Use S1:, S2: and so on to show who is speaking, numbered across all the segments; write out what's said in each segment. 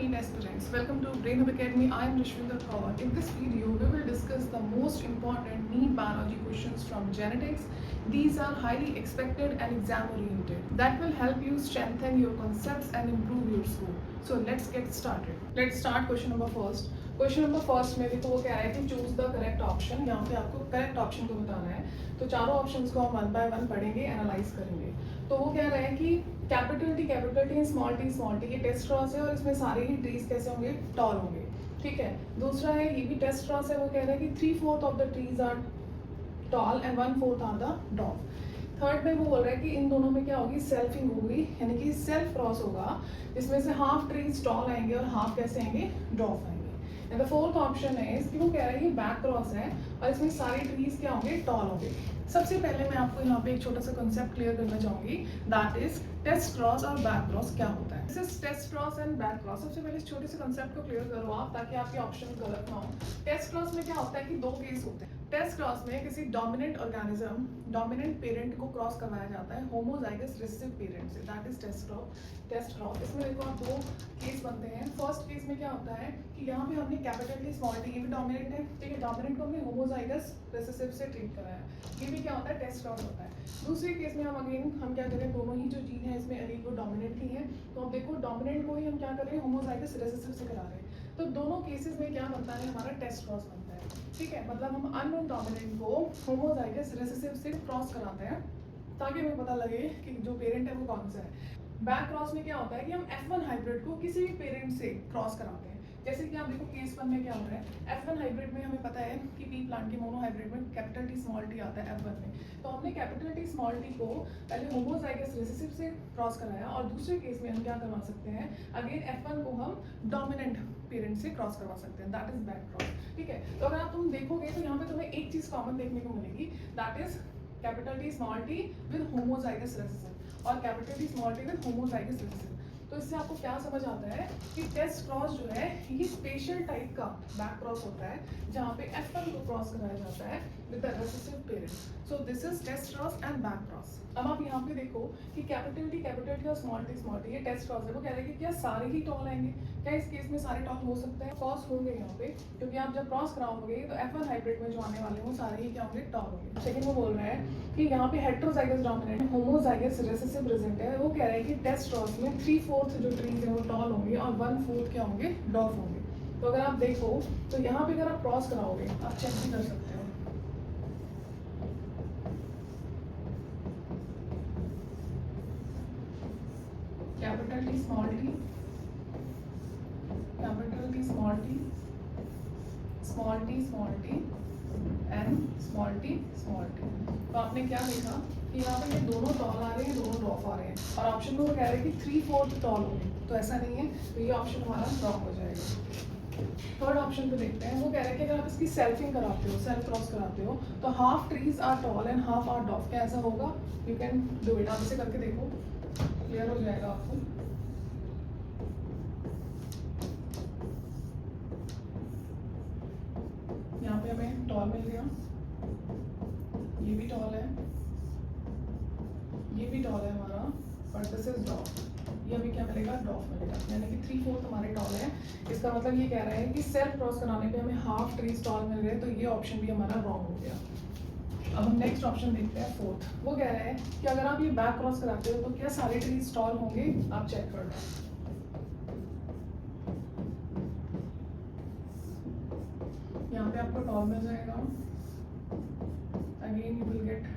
S1: NEET aspirants. Welcome to Brain Hub Academy. I am Rishwinder Kaur. In this video, we will discuss the most important NEET biology questions from genetics. These are highly expected and exam oriented. That will help you strengthen your concepts and improve your score. So let's get started. Let's start question number first. Question number first में देखो वो कह रहा है कि choose the correct option. यहाँ पे आपको करेक्ट ऑप्शन को बताना है. तो चारों ऑप्शंस को हम वन बाय वन पढ़ेंगे, एनालाइज करेंगे. तो वो कह रहा है कि कैपिटल टी स्मॉल टी ये टेस्ट क्रॉस है और इसमें सारे ही ट्रीज कैसे होंगे, टॉल होंगे. ठीक है. दूसरा है ये भी टेस्ट क्रॉस है. वो कह रहा है कि 3/4 of the trees are tall and 1/4 are the dwarf. Third में वो बोल रहा है कि इन दोनों में क्या होगी, सेल्फिंग होगी, यानी कि सेल्फ क्रॉस होगा. इसमें से हाफ ट्रीज टॉल आएंगे और हाफ कैसे आएंगे, डॉफ आएंगे. एंड द फोर्थ ऑप्शन है कि वो कह रहा है कि बैक क्रॉस है और इसमें सारे ट्रीज क्या होंगे, टॉल होंगे. सबसे पहले मैं आपको यहाँ पे एक छोटा सा कंसेप्ट क्लियर करना चाहूंगी, दैट इज टेस्ट क्रॉस और बैक क्रॉस क्या होता है. This is test cross and back cross. सबसे पहले इस छोटे से कंसेप्ट को क्लियर करो आप, ताकि आपके ऑप्शन गलत ना हो. टेस्ट क्रॉस में क्या होता है कि दो केस होते हैं. टेस्ट क्रॉस में किसी डोमिनेंट ऑर्गेनिज्म डोमिनेंट पेरेंट को क्रॉस करवाया जाता है होमोजाइगस रिसेसिव पेरेंट से, दैट इज टेस्ट क्रॉस. इसमें देखो आप दो केस बनते हैं. फर्स्ट केस में क्या होता है कि यहाँ पे हमने कैपिटल टी स्मॉल टी, ये भी डोमिनेंट है. ठीक है. डोमिनेंट को हमने होमोजाइगस रिसेसिव से ट्रीट कराया. ये भी क्या होता है, टेस्ट क्रॉस होता है. दूसरे केस में हम क्या करें, दोनों ही जो जीन है इसमें एलील वो डोमिनेंट ही है. तो अब देखो डोमिनेंट को ही हम क्या कर रहे हैं, होमोजाइगस रिसेसिव से करा रहे हैं. तो दोनों केसेस में क्या बनता है, हमारा टेस्ट क्रॉस बनता है. ठीक है. मतलब हम अननोन डोमिनेंट को होमोजाइगस रिसेसिव से क्रॉस कराते हैं ताकि हमें पता लगे कि जो पेरेंट है वो कौन सा है. बैक क्रॉस में क्या होता है कि हम F1 हाइब्रिड को किसी भी पेरेंट से क्रॉस कराते हैं. जैसे कि आप देखो केस 1 में क्या हो रहा है, F1 हाइब्रिड में हमें पता है कि पी प्लांट के मोनो हाइब्रिड में कैपिटल टी स्मॉल टी आता है F1 में. तो हमने कैपिटल टी स्मॉल टी को पहले होमोजाइगस रिसेसिव से क्रॉस कराया और दूसरे केस में हम क्या करवा सकते हैं, अगेन F1 को हम डोमिनेंट पेरेंट से क्रॉस करवा सकते हैं, दैट इज बैक क्रॉस. ठीक है. तो अगर आप तुम देखोगे तो यहाँ पे तुम्हें एक चीज कॉमन देखने को मिलेगी, that is capital T small T with homozygous recessive और capital T small T with homozygous recessive. तो इससे आपको क्या समझ आता है कि टेस्ट क्रॉस जो है ये स्पेशल टाइप का बैक क्रॉस होता है, जहाँ पे F1 को क्रॉस कराया जाता है with the recessive parent. So this is test cross and back cross. अब आप यहाँ पे देखो कि कैपिटल टी और स्मॉल टी ये टेस्ट क्रॉस है. वो कह रहे हैं कि क्या सारे ही टॉल आएंगे, क्या इस केस में सारे टॉल हो सकते हैं, क्रॉस होंगे यहाँ पे, क्योंकि आप जब क्रॉस कराओगे तो F1 हाइब्रिड में जो आने वाले हैं वो सारे ही क्या होंगे, टॉल होंगे. सेकंड वो बोल रहा है कि यहाँ पे heterozygous dominant homozygous recessive present है. वो कह रहा है कि टेस्ट क्रॉस में 3/4 जो ट्रीज है वो टॉल होंगे और 1/4 क्या होंगे, डॉफ होंगे. तो अगर आप देखो तो यहाँ पे अगर आप क्रॉस कराओगे आप चेक भी कर सकते हो. Capital T small T, capital T small T, small T and small T. तो आपने क्या देखा कि यहाँ पे ये दोनों टॉल आ रहे हैं, दोनों ड्रॉप आ रहे हैं, और ऑप्शन में वो कह रहे हैं कि 3/4 टॉल होंगे. तो ऐसा नहीं है, तो ये ऑप्शन हमारा ड्रॉप हो जाएगा. थर्ड ऑप्शन पे देखते हैं. वो कह रहे हैं कि अगर आप इसकी सेल्फिंग कराते हो, सेल्फ क्रॉस कराते हो, तो half trees are tall and half are dwarf. क्या ऐसा होगा, यू कैन डू इट. आप इसे करके देखो, क्लियर हो जाएगा आपको. यहाँ पे हमें टॉल मिल गया, ये भी टॉल है, ये भी टॉल है हमारा, बट दिस इज डॉफ. ये अभी क्या मिलेगा, डॉफ मिलेगा. यानी कि 3/4 हमारे टॉल है. इसका मतलब ये कह रहा है कि सेल्फ क्रॉस कराने पे हमें हाफ ट्रीज टॉल मिल रहे हैं, तो ये ऑप्शन भी हमारा रॉन्ग हो गया. अब हम नेक्स्ट ऑप्शन देखते हैं, फोर्थ. वो कह रहा है कि अगर आप ये बैक क्रॉस कराते हो तो क्या सारे ट्रीज टॉल होंगे. आप चेक कर लो. यहाँ पे आपको टॉल मिल जाएगा. अगेन यू विल गेट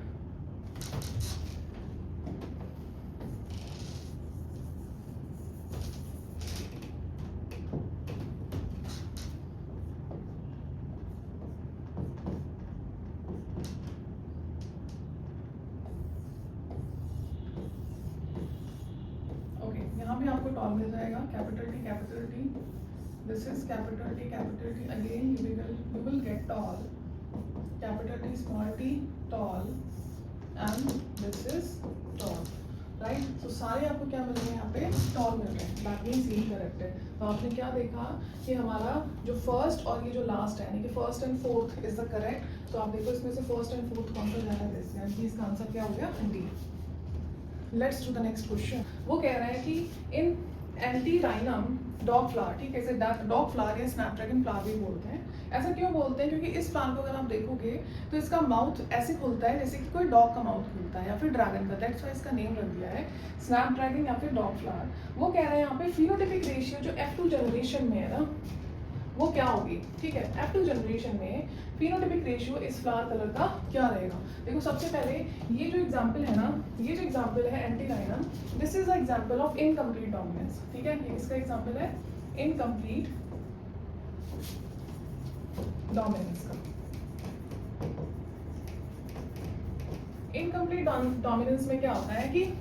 S1: यहाँ भी आपको टॉल मिल जाएगा. Capital T, this is capital T. Again you will get tall, capital T small T, tall and this is tall, right. तो सारे आपको क्या मिल रहे हैं, यहाँ पे टॉल मिल रहे हैं. दैट मीन्स यही करेक्ट है. तो आपने क्या देखा कि हमारा जो फर्स्ट और ये जो लास्ट है, यानी कि first and fourth is the correct. तो आप देखो इसमें से फर्स्ट एंड फोर्थ कौन सा जाना है, यानी कि इसका आंसर क्या हो गया, D. Let's do the next question. वो कह रहा है कि इन एंटीराइनम डॉग फ्लावर, ठीक है, इसे डॉग फ्लावर या स्नैपड्रैगन फ्लावर भी बोलते हैं। ऐसा क्यों बोलते हैं? क्योंकि इस फ्लावर को अगर आप देखोगे तो इसका माउथ ऐसे खुलता है जैसे कि कोई डॉग का माउथ खुलता है या फिर ड्रैगन का, दैट्स वाई इसका नेम रख दिया है स्नैपड्रैगन या फिर डॉग फ्लावर। वो कह रहे हैं यहाँ पे फिनोटिपिक रेशियो जो F2 जनरेशन में है ना, वो क्या होगी, ठीक है, F2 जनरेशन में फिनोटिपिक रेशियो इस फ्लावर कलर का क्या रहेगा। देखो सबसे पहले ये जो एग्जांपल है ना, ये जो एग्जांपल है antirrhinum, this is a example of incomplete dominance, ठीक है, ये इसका एग्जांपल है इनकम्प्लीट डोमिनेंस का। इनकम्प्लीट डोमिनेंस में क्या होता है कि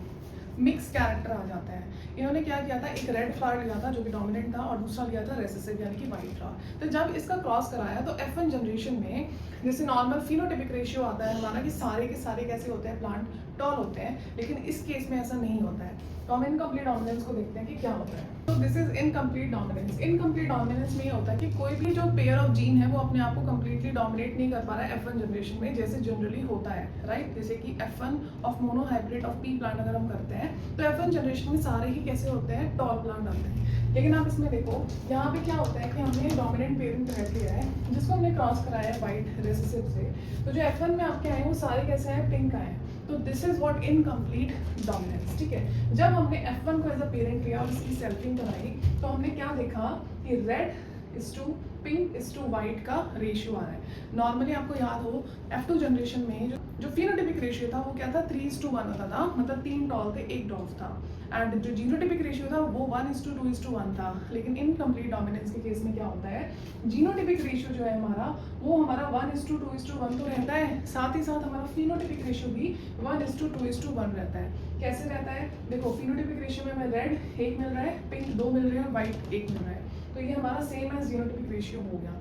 S1: मिक्स कैरेक्टर आ जाता है। इन्होंने क्या किया था, एक रेड फ्लावर लिया था जो कि डोमिनेंट था और दूसरा लिया था रेसेसिव यानी कि वाइट फ्लावर। तो जब इसका क्रॉस कराया तो F1 जनरेशन में जैसे नॉर्मल फिनोटिपिक रेशियो आता है हमारा कि सारे के सारे कैसे होते हैं, प्लांट टॉल होते हैं, लेकिन इस केस में ऐसा नहीं होता है। तो हम इनकम्प्लीट डोमिनेंस को देखते हैं कि क्या होता है। तो this is incomplete dominance. Incomplete dominance में ये होता है कि कोई भी जो पेयर ऑफ जीन है वो अपने आप को कम्प्लीटली डोमिनेट नहीं कर पा रहा है F1 जनरेशन में, जैसे जनरली होता है, राइट। जैसे कि F1 of monohybrid of P plant अगर हम करते हैं तो F1 जनरेशन में सारे ही कैसे होते हैं, टॉल प्लांट आते हैं। लेकिन आप इसमें देखो यहाँ पे क्या होता है कि हमने डोमिनेंट पेरेंट रख लिया है जिसको हमने क्रॉस कराया है वाइट रेसेसिव से, तो जो F1 में आपके आए वो सारे कैसे हैं, पिंक आए हैं। तो this is what incomplete dominance, ठीक है। जब हमने F1 को एज अ पेरेंट लिया और इसकी सेल्फिंग कराई तो हमने क्या देखा कि red is to pink is to white का रेशियो आ रहा है। नॉर्मली आपको याद हो F2 जनरेशन में जो फिनोटिपिक रेशियो था वो क्या था, 3:1 होता था, मतलब 3 टॉल थे 1 डॉफ था। एंड जो जीनोटिपिक रेशियो था वो 1:2:1 था। लेकिन इनकम्प्लीट डोमिनेंस के केस में क्या होता है, जीनोटिपिक रेशियो जो है हमारा वो हमारा 1:2:1 तो रहता है, साथ ही साथ हमारा फिनोटिपिक रेशियो भी 1:2:1 रहता है। कैसे रहता है, देखो फिनोटिपिक रेशियो में हमें रेड 1 मिल रहा है, पिंक 2 मिल रहे हैं और वाइट 1 मिल रहा है, तो ये हमारा सेम एज जीनोटिपिक रेशियो हो गया।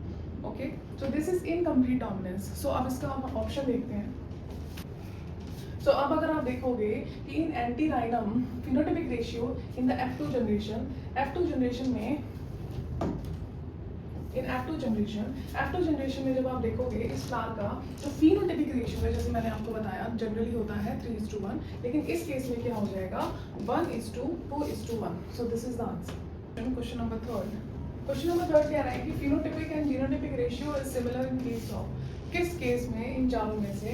S1: Okay, so this is incomplete dominance. So अब इसका हम ऑप्शन देखते हैं। सो अब अगर आप देखोगे कि in antirrhinum phenotypic ratio in the F2 generation में इन F2 जनरेशन में जब आप देखोगे इस फ्लावर का जो फिनोटिपिक रेशियो है, जैसे मैंने आपको बताया जनरली होता है 3:1, लेकिन इस केस में क्या हो जाएगा 1:2:1। सो this is the answer. Question number third कह रहा है कि phenotypic and genotypic ratio is similar in case of, किस केस में इन चारों में से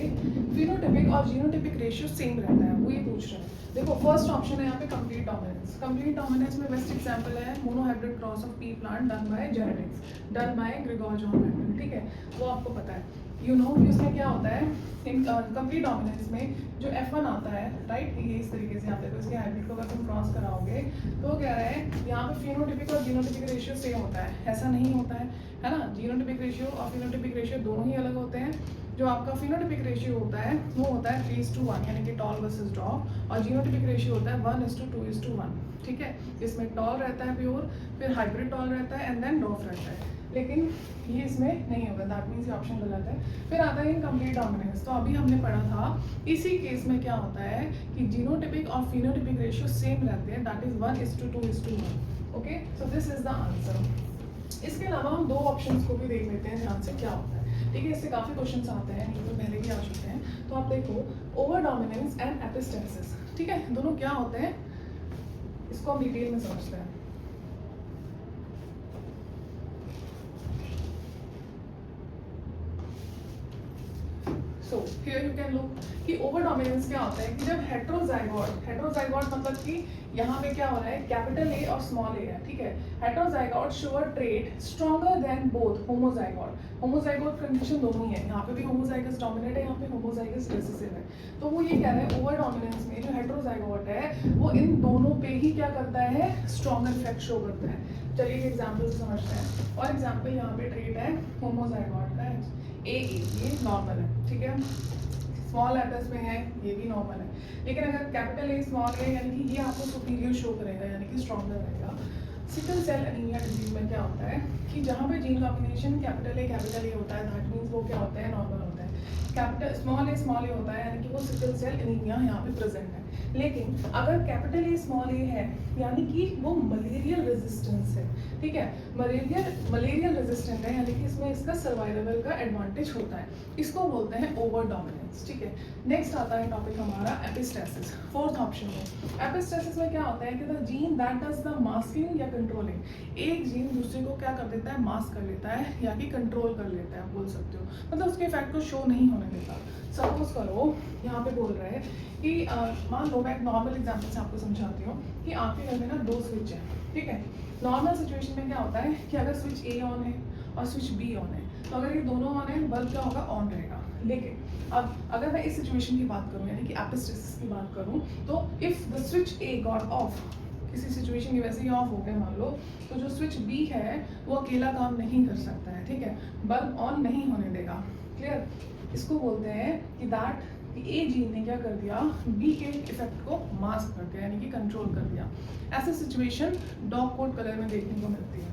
S1: फिनोटिपिक और जीनोटिपिक रेशियो सेम रहता है, वो ये पूछ रहे हैं। देखो फर्स्ट ऑप्शन है यहाँ पे कंप्लीट डोमिनेंस। कंप्लीट डोमिनेंस में बेस्ट एग्जांपल है monohybrid cross of P plant done by genetics, done by Gregor John Mendel, ठीक है, वो आपको पता है। यू नो इसमें क्या होता है, इन कंप्लीट डोमिनेंस में जो F1 आता है, राइट, ये इस तरीके से आप देखो इसके हाइब्रिड को अगर तुम क्रॉस कराओगे तो वो कह रहा है यहाँ पे फिनोटिपिक और जीनोटिपिक रेशियो सेम होता है, ऐसा नहीं होता है ना। जीनोटिपिक रेशियो और फिनोटिपिक रेशियो दोनों ही अलग होते हैं। जो आपका फिनोटिपिक रेशियो होता है वो होता है 3:1 यानी कि टॉल वर्सेस डॉफ, और जीनोटिपिक रेशियो होता है 1:2:1, ठीक है। इसमें टॉल रहता है प्योर, फिर हाइब्रिड टॉल रहता है एंड देन डॉफ रहता है, लेकिन ये इसमें नहीं होगा, दैट मीन्स ये ऑप्शन गलत है। फिर आता है इनकम्प्लीट डोमिनेंस। तो अभी हमने पढ़ा था इसी केस में क्या होता है कि जीनोटिपिक और फिनोटिपिक रेशियो सेम रहते हैं, that is 1:2:1। Okay, so this is the answer. इसके अलावा हम दो ऑप्शंस को भी देख लेते हैं ध्यान से क्या होता है, ठीक है। इससे काफ़ी क्वेश्चंस आते हैं, ये तो पहले भी आ चुके हैं। तो आप देखो ओवर डोमिनेंस एंड एपिस्टेसिस, ठीक है, दोनों क्या होते हैं इसको हम डिटेल में समझते हैं। So here you can look कि ओवर डोमिनेंस क्या होता है कि जब हेट्रोजाइगोट मतलब कि यहाँ पे क्या हो रहा है, कैपिटल A और स्मॉल a है, ठीक है। हेट्रोजाइगोट शो अ trait stronger than both homozygote condition दोनों ही है, यहाँ पे भी होमोजाइगस डोमिनेट है, यहाँ पे होमोजाइगस रिसेसिव है। तो वो ये कह रहे हैं ओवर डोमिनेंस में जो हेट्रोजाइगोट है वो इन दोनों पे ही क्या करता है, स्ट्रॉन्गर इफेक्ट शो करता है। चलिए एग्जाम्पल समझते हैं। और एग्जाम्पल यहाँ पे ट्रेट है होमोजाइगोट का, A ये नॉर्मल है, ठीक है। स्मॉल लेटर्स में है, ये भी नॉर्मल है, लेकिन अगर कैपिटल A स्मॉल a यानी कि ये आपको सुपीरियर शो करेगा, यानी कि स्ट्रॉन्गर रहेगा। सिकल सेल एनीमिया डिजीज में क्या होता है कि जहाँ पे जीन कॉम्बिनेशन कैपिटल A होता है, दैट मीन्स वो क्या होता है, नॉर्मल होता है। कैपिटल स्मॉल a होता है यानी कि वो सिकल सेल एनीमिया यहाँ पे प्रेजेंट है। लेकिन अगर कैपिटल A स्मॉल a है यानी कि वो मलेरियल रेजिस्टेंस है, ठीक है। मलेरियल रेजिस्टेंट है, यानी कि इसमें इसका सर्वाइवल का एडवांटेज होता है, इसको बोलते हैं ओवर डोमिनेंस, ठीक है। नेक्स्ट आता है टॉपिक हमारा एपिस्टेसिस, फोर्थ ऑप्शन में। एपिस्टेसिस में क्या होता है कि the gene that does the masking या कंट्रोलिंग, एक जीन दूसरे को क्या कर देता है, मास्क कर लेता है या कि कंट्रोल कर लेता है, आप बोल सकते हो, मतलब उसके इफेक्ट को शो नहीं होने देता। सपोज करो यहाँ पे बोल रहे हैं कि मान लो, मैं एक नॉर्मल एग्जाम्पल से आपको समझाती हूँ कि आपके घर में ना 2 स्विच है, ठीक है। नॉर्मल सिचुएशन में क्या होता है कि अगर स्विच ए ऑन है और स्विच बी ऑन है, तो अगर ये दोनों ऑन है, बल्ब क्या होगा, ऑन रहेगा। लेकिन अब अगर मैं इस सिचुएशन की बात करूँ, यानी कि एपिस्टेसिस की बात करूँ, तो if the switch A got off, किसी सिचुएशन की वजह से ये ऑफ हो गया मान लो, तो जो स्विच बी है वो अकेला काम नहीं कर सकता है, ठीक है, बल्ब ऑन नहीं होने देगा। क्लियर? इसको बोलते हैं कि दैट ए जीन ने क्या कर दिया, बी के इफेक्ट को मास्क कर दिया, यानी कि कंट्रोल कर दिया। ऐसे सिचुएशन डॉग कोट कलर में देखने को मिलती है।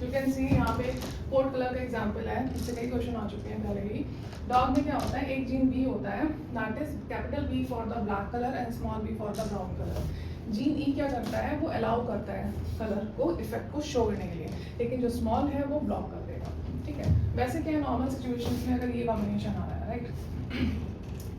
S1: यू कैन सी यहाँ पे कोट कलर का एग्जांपल है, इससे कई क्वेश्चन आ चुके हैं पहले ही। डॉग में क्या होता है, एक जीन बी होता है, that is capital B for the black colour and small B for the brown colour. Gene E क्या करता है, वो अलाउ करता है कलर को, इफेक्ट को शो करने के लिए, लेकिन जो स्मॉल है वो ब्लॉक कर देगा, ठीक है। वैसे क्या है, नॉर्मल सिचुएशंस में अगर ये कॉम्बिनेशन आ रहा है, राइट,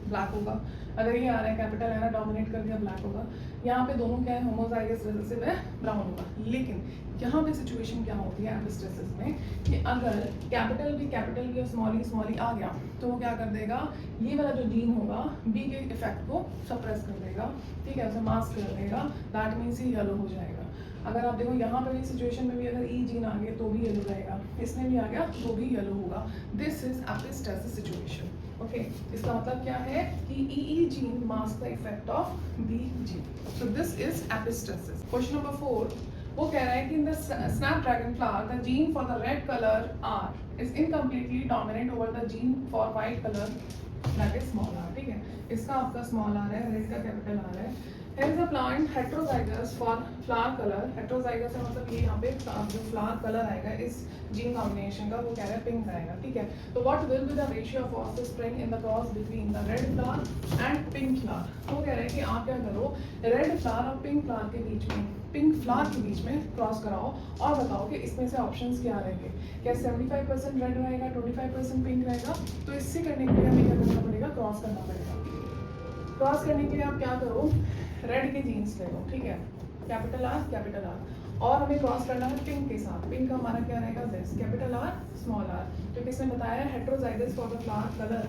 S1: ब्लैक होगा। अगर ये आ रहा है कैपिटल है ना, डोमिनेट कर दिया, ब्लैक होगा। यहाँ पे दोनों क्या है, होमोजाइगस रिसेसिव है, ब्राउन होगा। लेकिन यहाँ पे सिचुएशन क्या होती है एपिस्टेसिस में कि अगर कैपिटल भी और स्मॉल ई आ गया, तो वो क्या कर देगा, ये वाला जो जीन होगा बी के इफेक्ट को सप्रेस कर देगा, ठीक है, उसे मास्क कर देगा, दैट मीन्स ही येलो हो जाएगा। अगर आप देखो यहाँ पे भी सिचुएशन में भी अगर ई जीन आ गया तो भी येलो रहेगा, इसमें भी आ गया तो भी येलो होगा। This is epistasis situation, okay. इसका मतलब क्या है कि E gene mask the effect of B gene, so this is epistasis. Question number 4, वो कह रहा है कि in the snapdragon flower the gene for the red colour R is incompletely dominant over the gene for white colour, that is small R, ठीक है। इसका आपका small R है, रेड का कैपिटल आर है। Here is a plant heterozygous for flower color. Heterozygous है मतलब ये यहाँ पे जो flower color आएगा इस जीन कॉम्बिनेशन का, वो कह रहा है पिंक आएगा, ठीक है। तो what will be the ratio of offspring in the cross between the red flower and pink flower? वो कह रहा है कि आप क्या करो, रेड फ्लावर और पिंक फ्लावर के बीच में, पिंक फ्लावर के बीच में क्रॉस कराओ और बताओ कि इसमें से ऑप्शंस क्या रहेंगे। क्या 75% रेड रहेगा, 25% पिंक रहेगा? तो इससे करने के लिए हमें क्या करना पड़ेगा, क्रॉस करना पड़ेगा। क्रॉस करने के लिए आप क्या करो, रेड के जीन्स ले लो, ठीक है, कैपिटल आर, और हमें क्रॉस करना है पिंक के साथ। पिंक का हमारा क्या रहेगा, this, capital R small R. तो किसने बताया, heterozygous for the flower colour,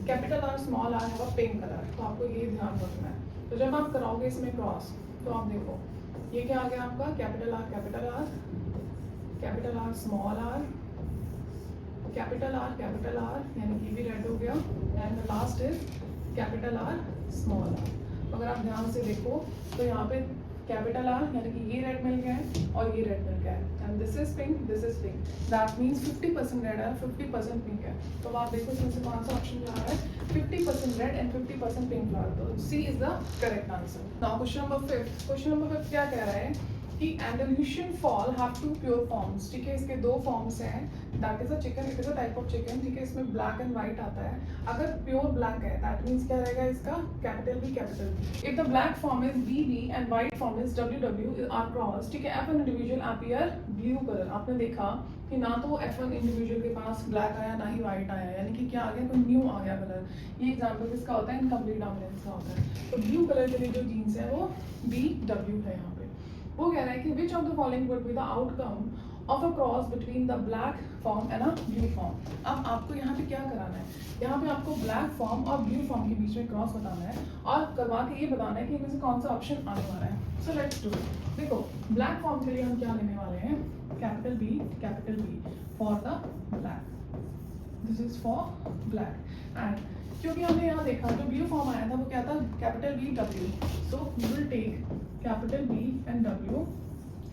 S1: capital R small R है पिंक कलर, तो आपको ये ध्यान रखना है। तो जब आप कराओगे इसमें क्रॉस, तो आप देखो ये क्या आ गया आपका, capital R small R, capital R, यानी कि भी रेड हो गया, and the last is capital R small R. अगर आप ध्यान से देखो तो यहाँ पे कैपिटल आर यानी कि ये रेड मिल गया है और ये रेड मिल गया है, and this is pink, that means 50% red है, 50% पिंक है। तो आप देखो इसमें से कौन सा ऑप्शन जा रहा है, 50% रेड एंड 50% पिंक फ्लावर, तो C is the correct answer. Now question number 5 क्या कह रहा है कि Andalusian fowl have 2 pure forms, ठीक है, इसके 2 फॉर्म्स हैं, that is a chicken, it is a type of chicken, ठीक है, इसमें ब्लैक एंड व्हाइट आता है। अगर प्योर ब्लैक है दैट मीन्स क्या रहेगा इसका, capital B. If the black form is BB and white form is WW are cross, ठीक है, F1 individual appear blue colour. आपने देखा कि ना तो F1 इंडिविजुअल के पास ब्लैक आया ना ही व्हाइट आया, यानी कि क्या आ गया, कोई न्यू आ गया कलर। ये एग्जाम्पल किसका होता है, इनकम्प्लीट डोमिनेंस का होता है। तो ब्लू कलर के लिए जो जीन्स है वो BW है यहाँ पे। वो कह रहा है कि which of the following would be the outcome of a cross between the black form and a blue form. अब आपको यहाँ पे क्या कराना है, यहाँ पे आपको ब्लैक फॉर्म और ब्लू फॉर्म के बीच में क्रॉस बताना है और करवा के ये बताना है कि इनमें से कौन सा ऑप्शन आने वाला है। So let's do it. देखो ब्लैक फॉर्म के लिए हम क्या लेने वाले हैं, capital B for the black, this is for black. And क्योंकि हमने यहाँ देखा जो ब्लू फॉर्म आया था वो क्या था, capital B W, so we will take capital B and W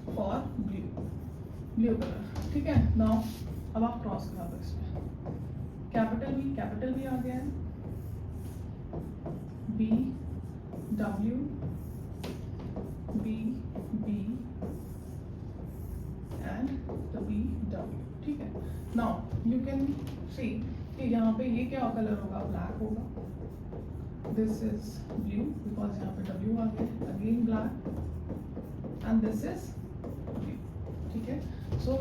S1: for blue colour, ठीक है। नाउ अब आप क्रॉस करा दो इसमें, कैपिटल B आ गया है, B W B B and B W, ठीक है। नाउ यू कैन सी कि यहाँ पे ये क्या कलर होगा, ब्लैक होगा, दिस इज ब्लू बिकॉज यहाँ पे W आ गया, again black, and this is, ठीक है। सो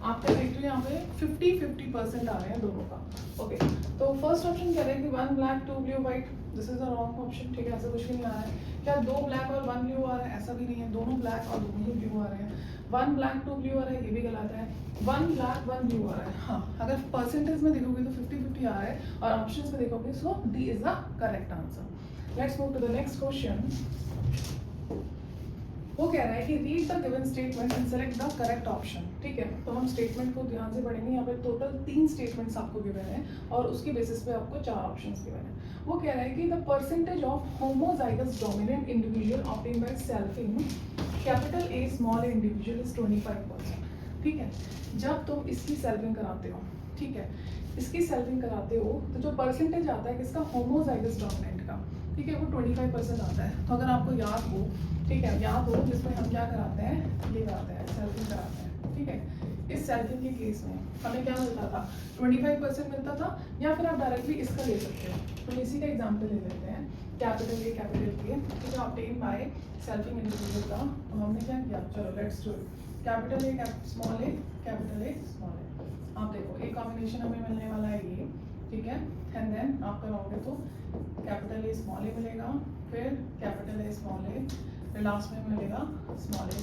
S1: आप क्या देखते हो यहाँ पे 50-50% आ रहे हैं दोनों का। ओके, तो फर्स्ट ऑप्शन कह रहे हैं कि 1 black 2 blue white, this is a wrong option, ठीक है, ऐसा कुछ भी नहीं आ रहा है। क्या 2 ब्लैक और 1 ब्लू आ रहा है? ऐसा भी नहीं है, दोनों ब्लैक और दोनों ही ब्लू आ रहे हैं। 1 ब्लैक 2 ब्लू आ रहा है, ये भी गलत है। 1 ब्लैक 1 ब्लू आ रहा है। हाँ, अगर परसेंटेज में देखोगे तो 50-50 आ रहा है, और ऑप्शंस में देखोगे so D is the correct answer. Let's move to the next question. वो कह रहा है कि read the given statement and select the correct option, ठीक है। तो हम स्टेटमेंट को ध्यान से पढ़ेंगे। यहाँ पे टोटल 3 स्टेटमेंट्स आपको गिवन है और उसकी बेसिस पे आपको 4 ऑप्शंस गिवन है। वो कह रहा है कि the percentage of homozygous dominant individual obtain bye selfing capital A small individual is 25%, ठीक है। जब तुम इसकी सेल्फिंग कराते हो, ठीक है, इसकी सेल्फिंग कराते हो तो जो परसेंटेज आता है किसका, होमोजाइगस डोमिनेंट का, ठीक है, वो 25% आता है। तो अगर आपको याद हो, ठीक है, याद हो, जिसमें हम क्या कराते हैं, ये कराते हैं, सेल्फिंग कराते हैं, ठीक है। इस सेल्फिंग के केस में हमें क्या मिलता था, 25% मिलता था, या फिर आप डायरेक्टली इसका ले सकते हो। तो इसी का एग्जाम्पल ले लेते हैं, कैपिटल ए ठीक है, ऑब्टेन बाय सेल्फिंग इंडिविजुअल का। तो हमने क्या किया, चलो let's do it. Capital A small A, capital A small A. आप देखो एक कॉम्बिनेशन हमें मिलने वाला है ये, ठीक है, एंड देन आप करोगे तो कैपिटल ए स्मॉल ए मिलेगा, फिर कैपिटल ए स्मॉल ए, फिर लास्ट में मिलेगा स्मॉल ए,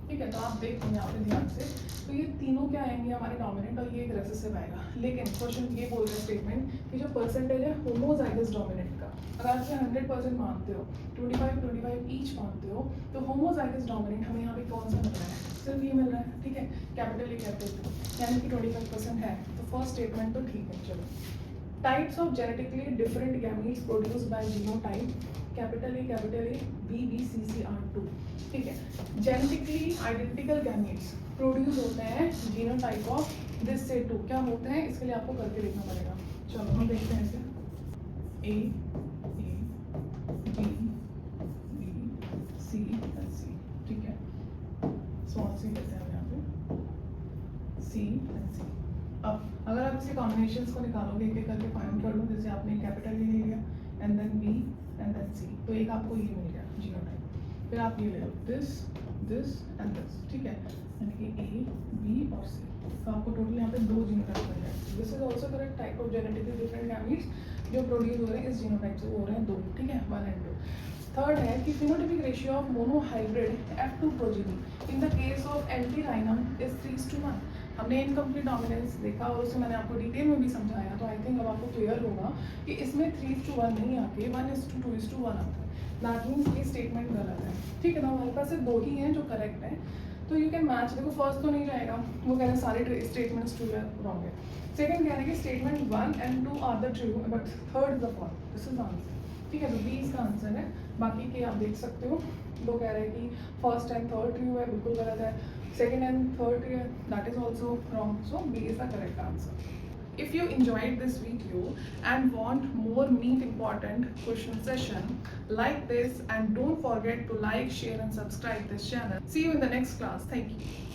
S1: ठीक है। तो आप देखो यहाँ पे ध्यान से, तो ये तीनों क्या आएंगे हमारे डोमिनेंट, और ये एक रेसेसिव आएगा। लेकिन क्वेश्चन ये बोल रहे हैं स्टेटमेंट कि जो परसेंटेज है होमोजाइगस डोमिनेंट का, अगर आप इसे 100% मानते हो, 25 ईच मानते हो, तो होमोजाइगस डोमिनेंट हमें यहाँ पे कौन सा मिल रहा है, सिर्फ ये मिल रहा है, ठीक है, कैपिटल ए कैपिटल, यानी कि 25% है। तो फर्स्ट स्टेटमेंट तो ठीक है। चलो, types of genetically different gametes produced by genotype capital A BBCCR2, ठीक है। जेनेटिकली आइडेंटिकल गैमीट्स प्रोड्यूस होते हैं जीनोटाइप ऑफ दिस से 2, क्या होते हैं, इसके लिए आपको करके देखना पड़ेगा। चलो हम देखते हैं इसे, A B C and C, ठीक है, स्मॉल सी लेते हैं यहाँ पे, C and C। अब अगर आप इसे कॉम्बिनेशंस को निकालोगे, एक एक करके फाइंड कर लो, जैसे आपने कैपिटल ले लिया and then B and then C, तो एक आपको ये मिल गया जीनोटाइप। फिर आप ये ले लो, दिस एंड दिस, ठीक है, यानी कि A B और C। तो आपको टोटल यहाँ पे 2 जीनोटाइप मिल जाए। This is also correct type of genetically different gametes जो प्रोड्यूस हो रहे हैं इस जीनोटाइप से, वो हो रहे हैं 2, ठीक है, 1 and 2। थर्ड है कि phenotypic ratio of monohybrid F2 progeny in the case of antirrhinum is 3:1। हमने इनकम्प्लीट डोमिनेंस देखा और उससे मैंने आपको डिटेल में भी समझाया, तो आई थिंक अब आपको क्लियर होगा कि इसमें 3:1 नहीं आके 1:2:1 आता है। दैट मीन्स ये स्टेटमेंट गलत है, ठीक है ना। हमारे पास सिर्फ 2 ही हैं जो करेक्ट है, तो यू कैन मैच। देखो फर्स्ट तो नहीं जाएगा, वो कह रहे हैं सारे स्टेटमेंट्स ट्रू है, रॉन्ग है। सेकंड कह रहे हैं कि statement 1 and 2 are the true but third is the false, this is answer, ठीक है। तो बी इसका आंसर है। बाकी के आप देख सकते हो, वो कह रहे हैं कि फर्स्ट एंड थर्ड ट्रू है, बिल्कुल गलत है। Second and third true, that is also wrong. So B is the correct answer. If you enjoyed this video and want more NEET important question session like this, and don't forget to like, share and subscribe this channel. See you in the next class. Thank you.